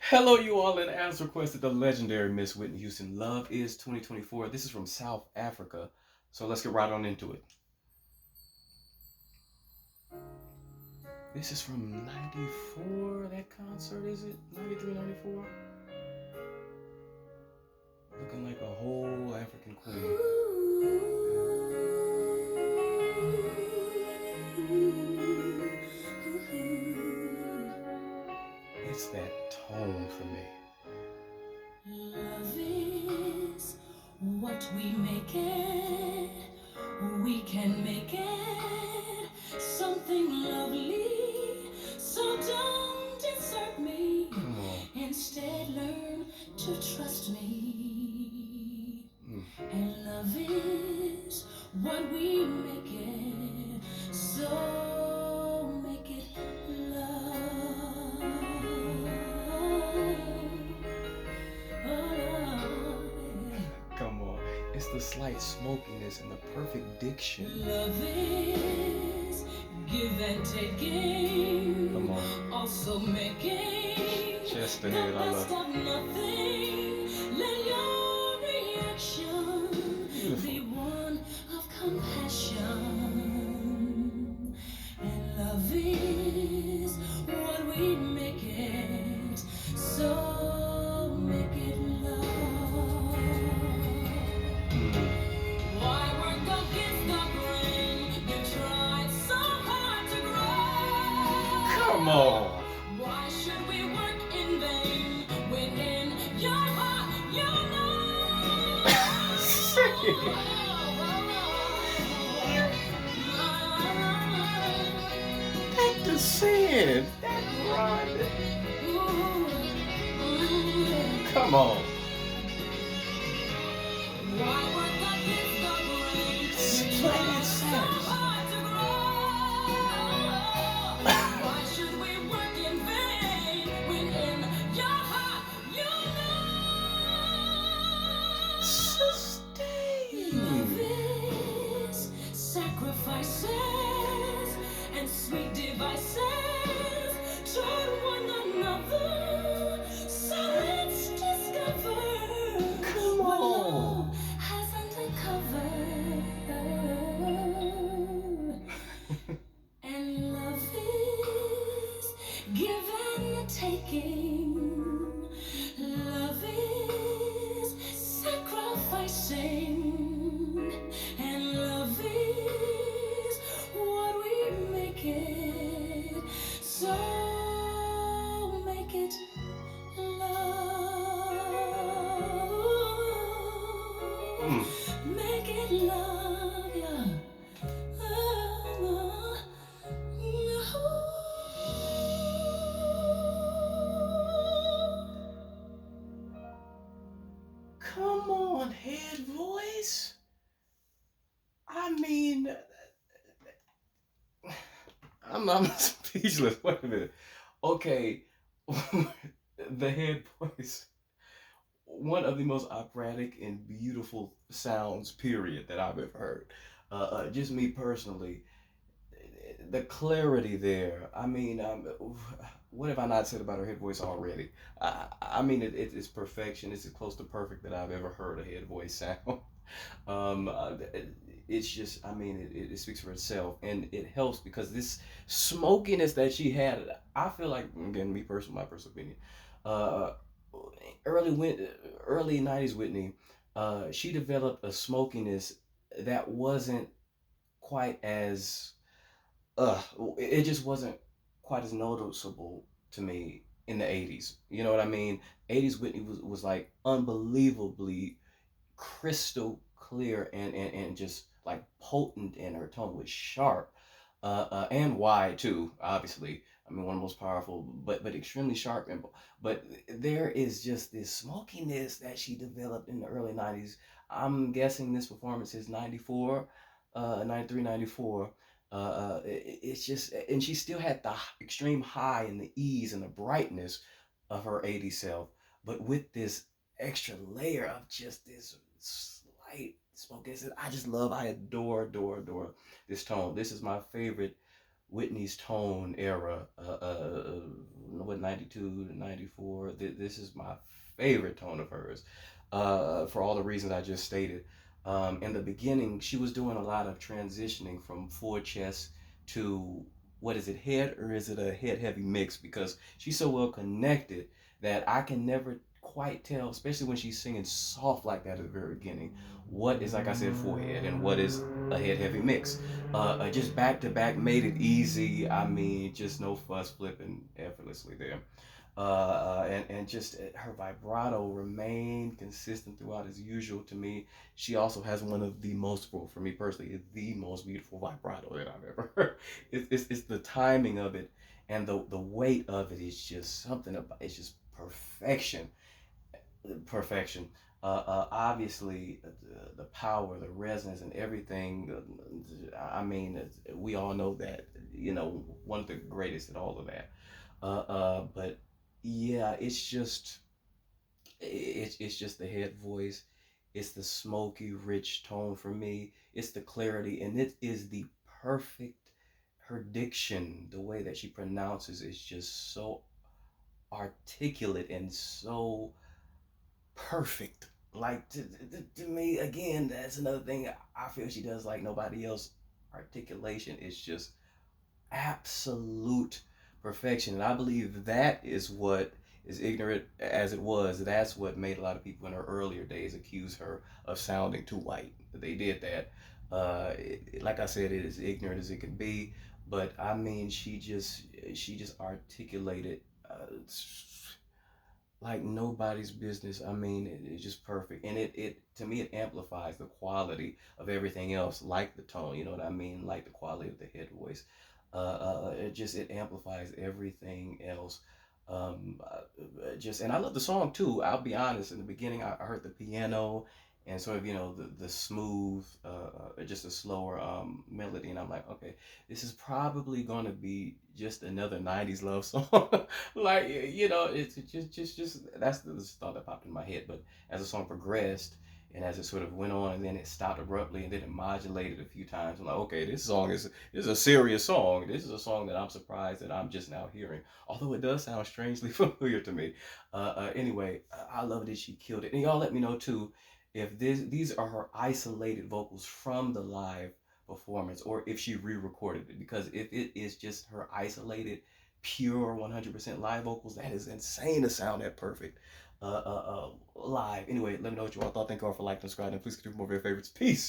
Hello, you all, and as requested, the legendary Miss Whitney Houston. Love is 2024. This is from South Africa. So let's get right on into it. This is from 94, that concert, is it? 93, 94? Looking like a whole African queen. It's that tone for me. Love is what we make it. We can make it something lovely. So don't desert me. Come on. Instead, learn to trust me. Mm. And love is what we make it. So make it love. Come on. It's the slight smokiness and the perfect diction. Love is give and taking. Come on. Also making Chest the ahead, I best love of nothing. Let your reaction it. be Beautiful. one of compassion. And love is what we make it. So make it love. Mm. Why work against the grain? You tried so hard to Come grow. on. Why should we work in vain when in your heart you Sing it. That descent. That run. know? Come on. Why work against the grain? You Plain tried so sense. hard to grow. Why should we work in vain when in your heart you know? Love Sustain. is sacrifices and sweet devices toward one another. So let's discover Come what on. love has undercover. And love is give and taking. Love is sacrificing. And love is what we make it. So make it love. Mm. Make it love, yeah. Come on, head voice. I mean, I'm speechless. Wait a minute. Okay, the head voice. One of the most operatic and beautiful sounds, period, that I've ever heard. Just me personally, the clarity there. I mean, what have I not said about her head voice already? I mean, it's perfection. It's as close to perfect that I've ever heard a head voice sound. um, uh, it's just, I mean, it speaks for itself, and it helps because this smokiness that she had, I feel like, again, me personally, my personal opinion, uh, early early '90s Whitney, she developed a smokiness that wasn't quite as uh it just wasn't quite as noticeable to me in the 80s. You know what I mean? 80s Whitney was like unbelievably crystal clear and just like potent, and her tone was sharp, and wide too, obviously. I mean, one of the most powerful, but extremely sharp. And but there is just this smokiness that she developed in the early 90s. I'm guessing this performance is 94, 93, 94. It's just, and she still had the extreme high and the ease and the brightness of her 80s self, but with this extra layer of just this slight smokiness. I just love, I adore, adore, adore this tone. This is my favorite Whitney's tone era, what 92 to 94. This is my favorite tone of hers, for all the reasons I just stated. In the beginning, she was doing a lot of transitioning from full chest to, what is it, head, or is it a head heavy mix? Because she's so well connected that I can never quite tell, especially when she's singing soft like that at the very beginning, what is, like I said, forehead and what is a head heavy mix. Just back to back made it easy. I mean, just no fuss, flipping effortlessly there. And just her vibrato remained consistent throughout as usual to me. She also has one of the most, well, for me personally, the most beautiful vibrato that I've ever heard. It's the timing of it and the weight of it is just something about, it's just perfection. Perfection. Obviously, the power, the resonance, and everything. I mean, we all know that, one of the greatest at all of that. But yeah, it's just the head voice. It's the smoky, rich tone for me. It's the clarity, and it is the perfect. Her diction, the way that she pronounces, is just so articulate and so perfect. Like to me, again, that's another thing I feel she does like nobody else. Articulation is just absolute perfection. And I believe that is what, as ignorant as it was, that's what made a lot of people in her earlier days accuse her of sounding too white. They did that. Like I said, it is ignorant as it can be, but I mean, she just articulated like nobody's business. I mean, it's just perfect, and it to me it amplifies the quality of everything else, like the tone. You know what I mean? Like the quality of the head voice. It amplifies everything else. Just and I love the song too. I'll be honest. In the beginning, I heard the piano and sort of the smooth, just a slower melody, and I'm like, okay, this is probably gonna be just another '90s love song. Like it's just that's the thought that popped in my head. But as the song progressed and as it sort of went on and then it stopped abruptly and then it modulated a few times, I'm like, okay, this is a serious song. This is a song that I'm surprised that I'm just now hearing, although it does sound strangely familiar to me. Anyway, I love that she killed it, and y'all let me know too if these are her isolated vocals from the live performance or if she re-recorded it, because if it is just her isolated pure 100% live vocals, that is insane to sound that perfect live. Anyway, let me know what you all thought. Thank you all for liking, subscribing, and please contribute more of your favorites. Peace.